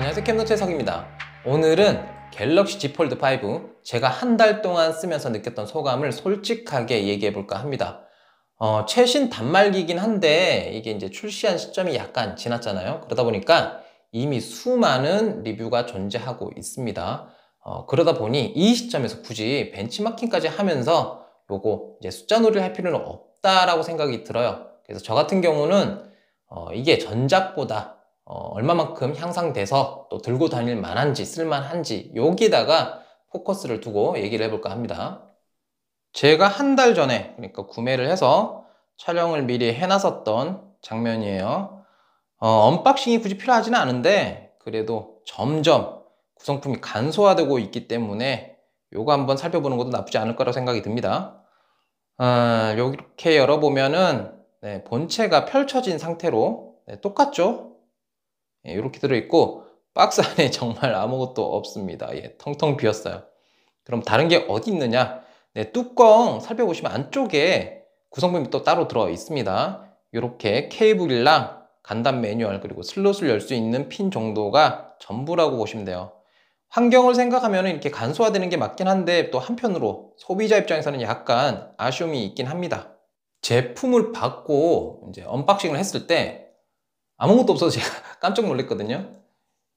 안녕하세요, 캠노트의석입니다. 오늘은 갤럭시 Z 폴드 5 제가 한 달 동안 쓰면서 느꼈던 소감을 솔직하게 얘기해 볼까 합니다. 최신 단말기긴 한데 이게 이제 출시한 시점이 약간 지났잖아요. 그러다 보니까 이미 수많은 리뷰가 존재하고 있습니다. 그러다 보니 이 시점에서 굳이 벤치마킹까지 하면서 요거 이제 숫자 놀이를 할 필요는 없다라고 생각이 들어요. 그래서 저 같은 경우는 이게 전작보다 얼마만큼 향상돼서 또 들고 다닐 만한지 쓸만한지 여기다가 포커스를 두고 얘기를 해볼까 합니다. 제가 한 달 전에 그러니까 구매를 해서 촬영을 미리 해놨었던 장면이에요. 언박싱이 굳이 필요하지는 않은데 그래도 점점 구성품이 간소화되고 있기 때문에 요거 한번 살펴보는 것도 나쁘지 않을 거라고 생각이 듭니다. 이렇게 열어보면은 본체가 펼쳐진 상태로 똑같죠? 이렇게 들어있고 박스 안에 정말 아무것도 없습니다. 텅텅 비었어요. 그럼 다른 게 어디 있느냐? 뚜껑 살펴보시면 안쪽에 구성품이 또 따로 들어 있습니다. 이렇게 케이블이랑 간단 매뉴얼 그리고 슬롯을 열 수 있는 핀 정도가 전부라고 보시면 돼요. 환경을 생각하면 이렇게 간소화되는 게 맞긴 한데 또 한편으로 소비자 입장에서는 약간 아쉬움이 있긴 합니다. 제품을 받고 이제 언박싱을 했을 때 아무것도 없어서 제가 깜짝 놀랐거든요.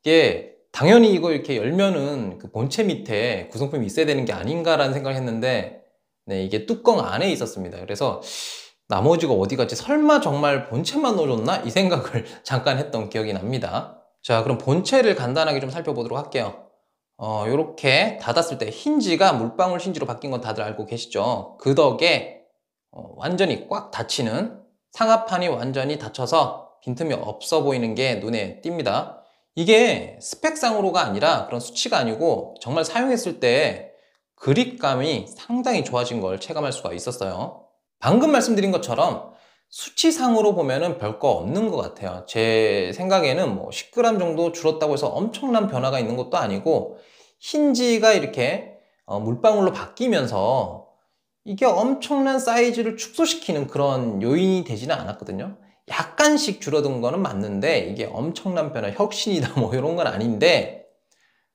이게 당연히 이거 이렇게 열면은 그 본체 밑에 구성품이 있어야 되는 게 아닌가라는 생각을 했는데 이게 뚜껑 안에 있었습니다. 그래서 나머지가 어디 갔지? 설마 정말 본체만 넣어줬나? 이 생각을 잠깐 했던 기억이 납니다. 자, 그럼 본체를 간단하게 좀 살펴보도록 할게요. 이렇게 닫았을 때 힌지가 물방울 힌지로 바뀐 건 다들 알고 계시죠? 그 덕에 완전히 꽉 닫히는 상하판이 완전히 닫혀서 빈틈이 없어 보이는 게 눈에 띕니다. 이게 스펙상으로가 아니라 그런 수치가 아니고 정말 사용했을 때 그립감이 상당히 좋아진 걸 체감할 수가 있었어요. 방금 말씀드린 것처럼 수치상으로 보면은 별거 없는 것 같아요. 제 생각에는 뭐 10g 정도 줄었다고 해서 엄청난 변화가 있는 것도 아니고 힌지가 이렇게 물방울로 바뀌면서 이게 엄청난 사이즈를 축소시키는 그런 요인이 되지는 않았거든요. 약간씩 줄어든 거는 맞는데 이게 엄청난 변화, 혁신이다 뭐 이런 건 아닌데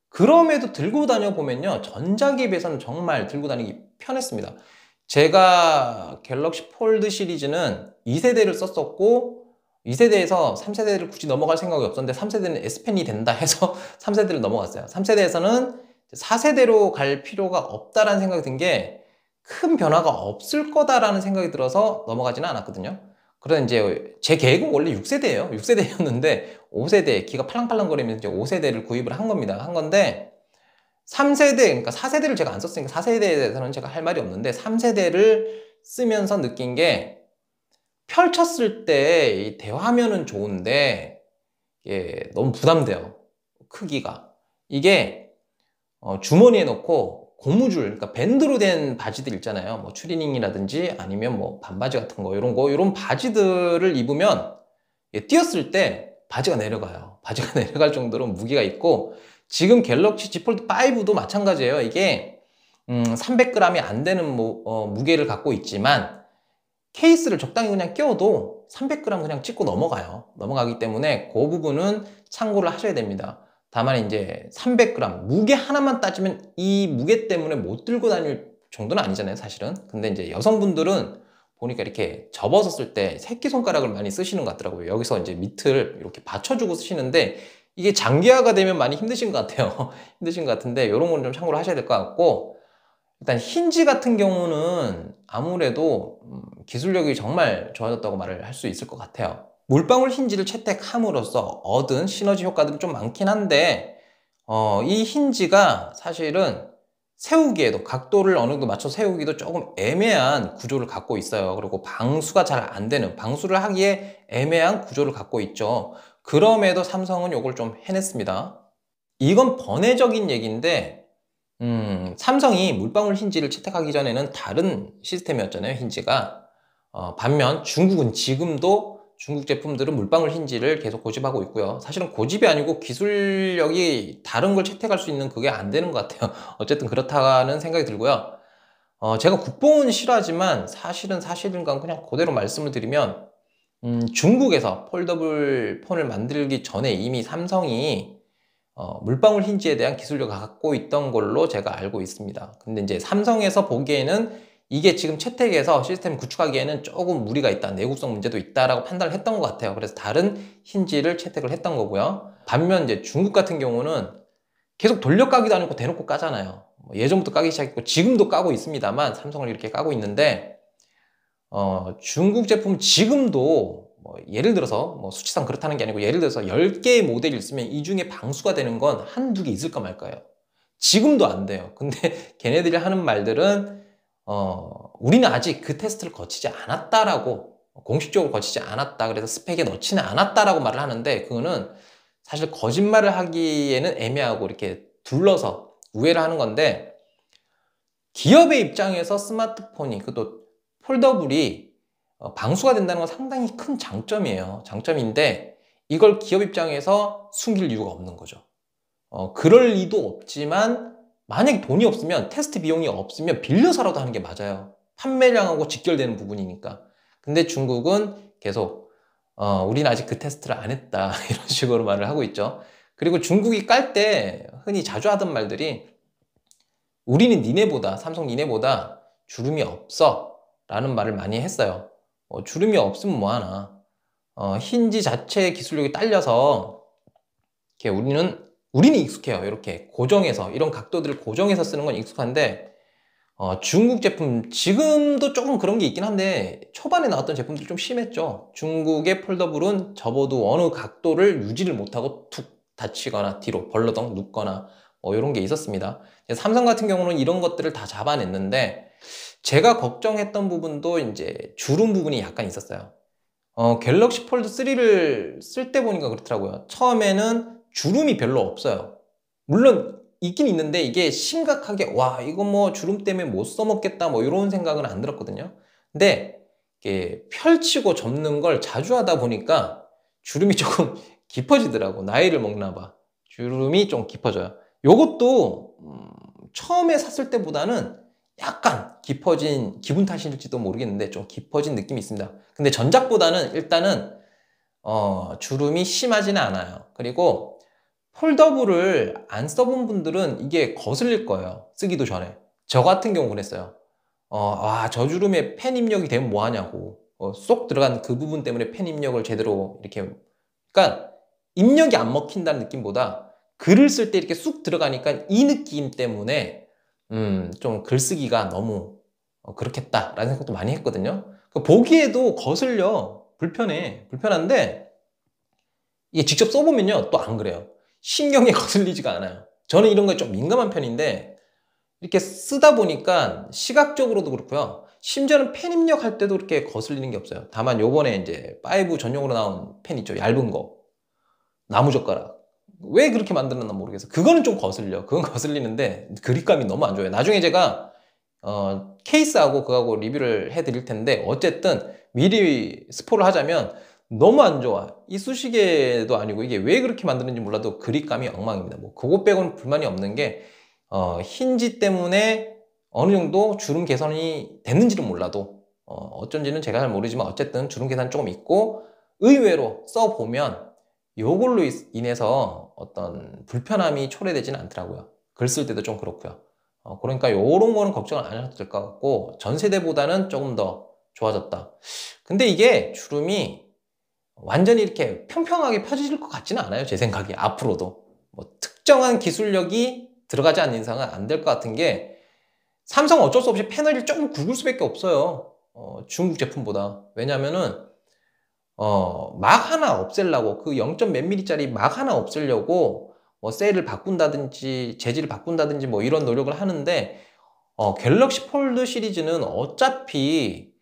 그럼에도 들고 다녀보면요 전작에 비해서는 정말 들고 다니기 편했습니다. 제가 갤럭시 폴드 시리즈는 2세대를 썼었고 2세대에서 3세대를 굳이 넘어갈 생각이 없었는데 3세대는 S펜이 된다 해서 3세대를 넘어갔어요. 3세대에서는 4세대로 갈 필요가 없다라는 생각이 든 게 큰 변화가 없을 거다라는 생각이 들어서 넘어가지는 않았거든요. 그래서 이제 제 계획은 원래 6세대예요. 6세대였는데 5세대 기가 팔랑팔랑거리면서 이제 5세대를 구입을 한 겁니다. 한 건데 3세대 그러니까 4세대를 제가 안 썼으니까 4세대에 대해서는 제가 할 말이 없는데 3세대를 쓰면서 느낀 게 펼쳤을 때 이 대화면은 좋은데 이게 너무 부담돼요. 크기가. 이게 주머니에 넣고 고무줄, 그러니까 밴드로 된 바지들 있잖아요. 뭐 추리닝이라든지 아니면 뭐 반바지 같은 거, 이런 바지들을 입으면 뛰었을 때 바지가 내려가요. 바지가 내려갈 정도로 무게가 있고 지금 갤럭시 Z 폴드 5도 마찬가지예요. 이게 300g이 안 되는 무게를 갖고 있지만 케이스를 적당히 그냥 끼워도 300g 그냥 찍고 넘어가요. 넘어가기 때문에 그 부분은 참고를 하셔야 됩니다. 다만 이제 300g 무게 하나만 따지면 이 무게 때문에 못 들고 다닐 정도는 아니잖아요, 사실은. 근데 이제 여성분들은 보니까 이렇게 접어서 때 새끼손가락을 많이 쓰시는 것 같더라고요. 여기서 이제 밑을 이렇게 받쳐주고 쓰시는데 이게 장기화가 되면 많이 힘드신 것 같아요. 힘드신 것 같은데 이런 건 좀 참고를 하셔야 될 것 같고 일단 힌지 같은 경우는 아무래도 기술력이 정말 좋아졌다고 말을 할 수 있을 것 같아요. 물방울 힌지를 채택함으로써 얻은 시너지 효과들은 좀 많긴 한데 이 힌지가 사실은 세우기에도 각도를 어느 정도 맞춰 세우기도 조금 애매한 구조를 갖고 있어요. 그리고 방수가 잘 안 되는, 방수를 하기에 애매한 구조를 갖고 있죠. 그럼에도 삼성은 이걸 좀 해냈습니다. 이건 번외적인 얘기인데 삼성이 물방울 힌지를 채택하기 전에는 다른 시스템이었잖아요, 힌지가. 반면 중국은 지금도 중국 제품들은 물방울 힌지를 계속 고집하고 있고요. 사실은 고집이 아니고 기술력이 다른 걸 채택할 수 있는 그게 안 되는 것 같아요. 어쨌든 그렇다는 생각이 들고요. 제가 국뽕은 싫어하지만 사실인가 그냥 그대로 말씀을 드리면 중국에서 폴더블 폰을 만들기 전에 이미 삼성이 물방울 힌지에 대한 기술력을 갖고 있던 걸로 제가 알고 있습니다. 근데 이제 삼성에서 보기에는 이게 지금 채택에서 시스템 구축하기에는 조금 무리가 있다, 내구성 문제도 있다라고 판단을 했던 것 같아요. 그래서 다른 힌지를 채택을 했던 거고요. 반면 이제 중국 같은 경우는 계속 돌려 까기도 아니고 대놓고 까잖아요. 예전부터 까기 시작했고 지금도 까고 있습니다만 삼성을 이렇게 까고 있는데 중국 제품 지금도 예를 들어서 수치상 그렇다는 게 아니고 예를 들어서 10개의 모델이 있으면 이 중에 방수가 되는 건 한두 개 있을까 말까요. 지금도 안 돼요. 근데 걔네들이 하는 말들은 우리는 아직 그 테스트를 거치지 않았다라고, 공식적으로 거치지 않았다, 그래서 스펙에 넣지는 않았다라고 말을 하는데, 그거는 사실 거짓말을 하기에는 애매하고 이렇게 둘러서 우회를 하는 건데, 기업의 입장에서 스마트폰이, 그것도 폴더블이 방수가 된다는 건 상당히 큰 장점이에요. 장점인데 이걸 기업 입장에서 숨길 이유가 없는 거죠. 그럴 리도 없지만 만약에 돈이 없으면, 테스트 비용이 없으면 빌려서라도 하는 게 맞아요. 판매량하고 직결되는 부분이니까. 근데 중국은 계속 우리는 아직 그 테스트를 안 했다 이런 식으로 말을 하고 있죠. 그리고 중국이 깔 때 흔히 자주 하던 말들이 우리는 니네보다, 삼성 니네보다 주름이 없어 라는 말을 많이 했어요. 주름이 없으면 뭐하나. 힌지 자체의 기술력이 딸려서 이렇게 우리는 익숙해요. 이렇게 고정해서, 이런 각도들을 고정해서 쓰는 건 익숙한데 중국 제품 지금도 조금 그런 게 있긴 한데 초반에 나왔던 제품들이 좀 심했죠. 중국의 폴더블은 접어도 어느 각도를 유지를 못하고 툭 닫히거나 뒤로 벌러덩 눕거나 이런 게 있었습니다. 삼성 같은 경우는 이런 것들을 다 잡아냈는데 제가 걱정했던 부분도 이제 주름 부분이 약간 있었어요. 갤럭시 폴드 3를 쓸 때 보니까 그렇더라고요. 처음에는 주름이 별로 없어요. 물론 있긴 있는데 이게 심각하게 와 이거 뭐 주름 때문에 못 써먹겠다 뭐 이런 생각은 안 들었거든요. 근데 이게 펼치고 접는 걸 자주 하다 보니까 주름이 조금 깊어지더라고. 나이를 먹나 봐. 주름이 좀 깊어져요. 요것도 처음에 샀을 때보다는 약간 깊어진, 기분 탓일지도 모르겠는데 좀 깊어진 느낌이 있습니다. 근데 전작보다는 일단은 주름이 심하지는 않아요. 그리고 폴더블을 안 써본 분들은 이게 거슬릴 거예요. 쓰기도 전에. 저 같은 경우 그랬어요. 저 주름에 펜 입력이 되면 뭐 하냐고. 쏙 들어간 그 부분 때문에 펜 입력을 제대로 이렇게, 그러니까 입력이 안 먹힌다는 느낌보다 글을 쓸 때 이렇게 쑥 들어가니까 이 느낌 때문에 좀 글쓰기가 너무 그렇겠다라는 생각도 많이 했거든요. 보기에도 거슬려. 불편한데 이게 직접 써보면요 또 안 그래요. 신경이 거슬리지가 않아요. 저는 이런 거에 좀 민감한 편인데 이렇게 쓰다 보니까 시각적으로도 그렇고요. 심지어는 펜 입력할 때도 그렇게 거슬리는 게 없어요. 다만 요번에 이제 5 전용으로 나온 펜 있죠. 얇은 거. 나무젓가락. 왜 그렇게 만들었나 모르겠어요. 그거는 좀 거슬려. 그건 거슬리는데 그립감이 너무 안 좋아요. 나중에 제가 케이스하고 그거하고 리뷰를 해드릴 텐데 어쨌든 미리 스포를 하자면 너무 안 좋아. 이 수시계도 아니고 이게 왜 그렇게 만드는지 몰라도 그립감이 엉망입니다. 뭐 그것 빼고는 불만이 없는 게 힌지 때문에 어느 정도 주름 개선이 됐는지는 몰라도 어쩐지는 제가 잘 모르지만 어쨌든 주름 개선이 조금 있고 의외로 써보면 요걸로 인해서 어떤 불편함이 초래되지는 않더라고요. 글 쓸 때도 좀 그렇고요. 그러니까 요런 거는 걱정을 안 하셔도 될 것 같고 전 세대보다는 조금 더 좋아졌다. 근데 이게 주름이 완전히 이렇게 평평하게 펴질 것 같지는 않아요. 제 생각에 앞으로도 뭐 특정한 기술력이 들어가지 않는 이상은 안 될 것 같은 게 삼성은 어쩔 수 없이 패널이 조금 굵을 수밖에 없어요. 중국 제품보다. 왜냐면은 막 하나 없애려고 그 0. 몇 mm짜리 막 하나 없애려고 뭐 셀을 바꾼다든지 재질을 바꾼다든지 뭐 이런 노력을 하는데 갤럭시 폴드 시리즈는 어차피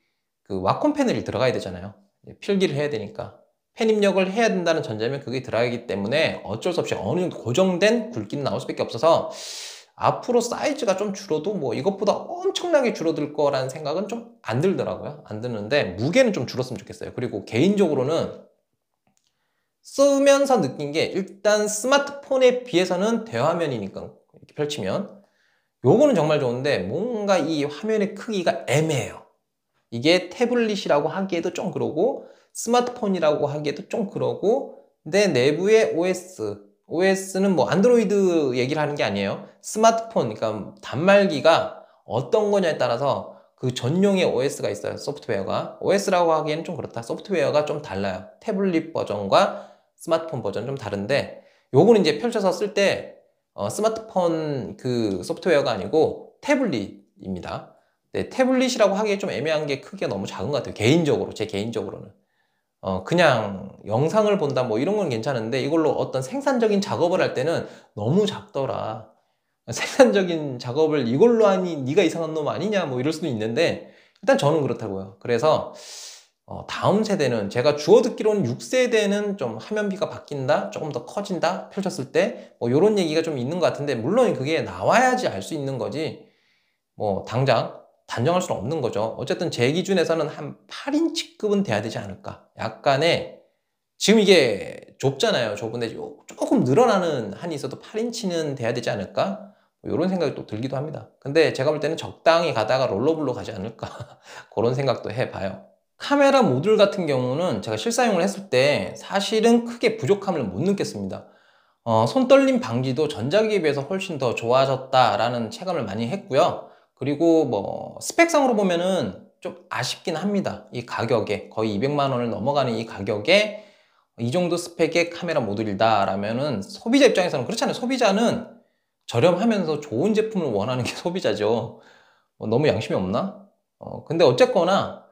그 와콘 패널이 들어가야 되잖아요. 필기를 해야 되니까 펜 입력을 해야 된다는 전제면 그게 들어가기 때문에 어쩔 수 없이 어느 정도 고정된 굵기는 나올 수밖에 없어서 앞으로 사이즈가 좀 줄어도 뭐 이것보다 엄청나게 줄어들 거라는 생각은 좀 안 들더라고요. 안 드는데 무게는 좀 줄었으면 좋겠어요. 그리고 개인적으로는 쓰면서 느낀 게 일단 스마트폰에 비해서는 대화면이니까 이렇게 펼치면 요거는 정말 좋은데 뭔가 이 화면의 크기가 애매해요. 이게 태블릿이라고 하기에도 좀 그러고 스마트폰이라고 하기에도 좀 그러고 내 내부의 OS OS는 뭐 안드로이드 얘기를 하는 게 아니에요. 스마트폰, 그러니까 단말기가 어떤 거냐에 따라서 그 전용의 OS가 있어요. 소프트웨어가. OS라고 하기에는 좀 그렇다. 소프트웨어가 좀 달라요. 태블릿 버전과 스마트폰 버전 좀 다른데, 요거는 이제 펼쳐서 쓸 때 스마트폰 그 소프트웨어가 아니고 태블릿입니다. 네, 태블릿이라고 하기에 좀 애매한 게 크기가 너무 작은 것 같아요. 개인적으로, 제 개인적으로는. 그냥 영상을 본다 뭐 이런 건 괜찮은데, 이걸로 어떤 생산적인 작업을 할 때는 너무 작더라. 생산적인 작업을 이걸로 하니 네가 이상한 놈 아니냐 뭐 이럴 수도 있는데, 일단 저는 그렇다고요. 그래서 다음 세대는, 제가 주워 듣기로는 6세대는 좀 화면비가 바뀐다, 조금 더 커진다, 펼쳤을 때 뭐 이런 얘기가 좀 있는 것 같은데, 물론 그게 나와야지 알 수 있는 거지 뭐 당장 단정할 수는 없는 거죠. 어쨌든 제 기준에서는 한 8인치급은 돼야 되지 않을까. 약간의, 지금 이게 좁잖아요. 좁은데 조금 늘어나는 한이 있어도 8인치는 돼야 되지 않을까? 뭐 이런 생각이 또 들기도 합니다. 근데 제가 볼 때는 적당히 가다가 롤러블로 가지 않을까. 그런 생각도 해봐요. 카메라 모듈 같은 경우는 제가 실사용을 했을 때 사실은 크게 부족함을 못 느꼈습니다. 손떨림 방지도 전작에 비해서 훨씬 더 좋아졌다라는 체감을 많이 했고요. 그리고 뭐 스펙상으로 보면은 좀 아쉽긴 합니다. 이 가격에, 거의 200만 원을 넘어가는 이 가격에 이 정도 스펙의 카메라 모듈이다 라면은, 소비자 입장에서는 그렇잖아요. 소비자는 저렴하면서 좋은 제품을 원하는 게 소비자죠. 너무 양심이 없나? 근데 어쨌거나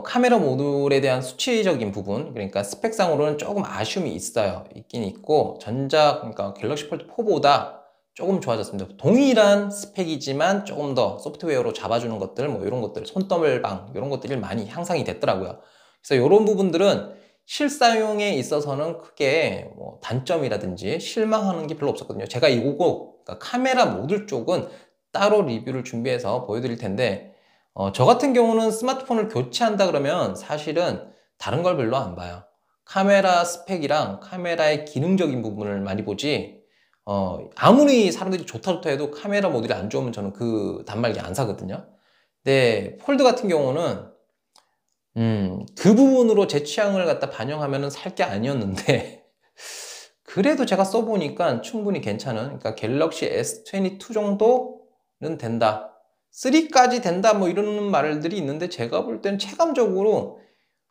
카메라 모듈에 대한 수치적인 부분, 그러니까 스펙상으로는 조금 아쉬움이 있긴 있고, 그러니까 갤럭시 폴드 4보다 조금 좋아졌습니다. 동일한 스펙이지만 조금 더 소프트웨어로 잡아주는 것들, 뭐 이런 것들, 손더블방 이런 것들이 많이 향상이 됐더라고요. 그래서 이런 부분들은 실사용에 있어서는 크게 뭐 단점이라든지 실망하는 게 별로 없었거든요. 제가 이거고, 그러니까 카메라 모듈 쪽은 따로 리뷰를 준비해서 보여드릴 텐데, 저 같은 경우는 스마트폰을 교체한다 그러면 사실은 다른 걸 별로 안 봐요. 카메라 스펙이랑 카메라의 기능적인 부분을 많이 보지, 아무리 사람들이 좋다 해도 카메라 모듈이 안 좋으면 저는 그 단말기 안 사거든요. 근데 폴드 같은 경우는 그 부분으로 제 취향을 갖다 반영하면은 살 게 아니었는데 그래도 제가 써보니까 충분히 괜찮은, 그러니까 갤럭시 S22 정도는 된다, 3까지 된다 뭐 이런 말들이 있는데, 제가 볼 때는 체감적으로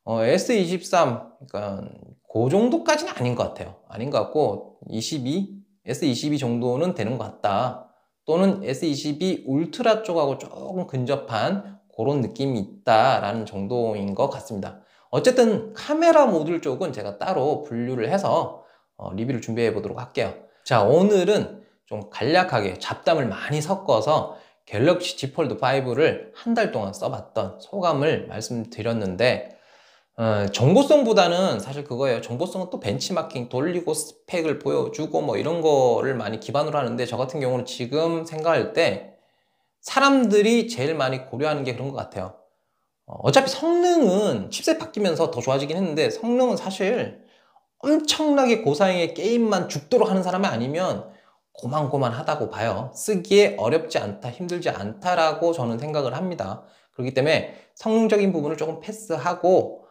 S23, 그러니까 그 정도까지는 아닌 것 같아요. 아닌 것 같고, S22 정도는 되는 것 같다, 또는 S22 울트라 쪽하고 조금 근접한 그런 느낌이 있다라는 정도인 것 같습니다. 어쨌든 카메라 모듈 쪽은 제가 따로 분류를 해서 리뷰를 준비해 보도록 할게요. 자, 오늘은 좀 간략하게 잡담을 많이 섞어서 갤럭시 Z 폴드 5를 한 달 동안 써봤던 소감을 말씀드렸는데, 정보성보다는 사실 그거예요. 정보성은 또 벤치마킹 돌리고 스펙을 보여주고 뭐 이런 거를 많이 기반으로 하는데, 저 같은 경우는 지금 생각할 때 사람들이 제일 많이 고려하는 게 그런 것 같아요. 어차피 성능은 칩셋 바뀌면서 더 좋아지긴 했는데, 성능은 사실 엄청나게 고사양의 게임만 죽도록 하는 사람이 아니면 고만고만하다고 봐요. 쓰기에 어렵지 않다, 힘들지 않다라고 저는 생각을 합니다. 그렇기 때문에 성능적인 부분을 조금 패스하고,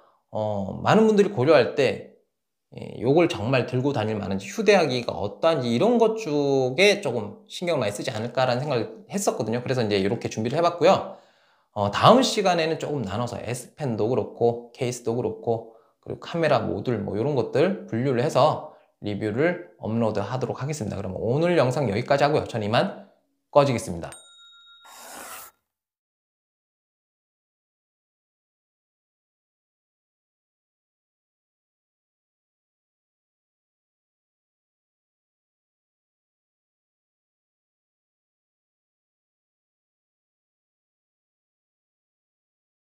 많은 분들이 고려할 때 요걸 정말 들고 다닐 만한지, 휴대하기가 어떠한지 이런 것 쪽에 조금 신경을 많이 쓰지 않을까라는 생각을 했었거든요. 그래서 이제 이렇게 준비를 해봤고요. 다음 시간에는 조금 나눠서 S펜도 그렇고 케이스도 그렇고, 그리고 카메라 모듈 뭐 이런 것들 분류를 해서 리뷰를 업로드 하도록 하겠습니다. 그럼 오늘 영상 여기까지 하고요. 전 이만 꺼지겠습니다.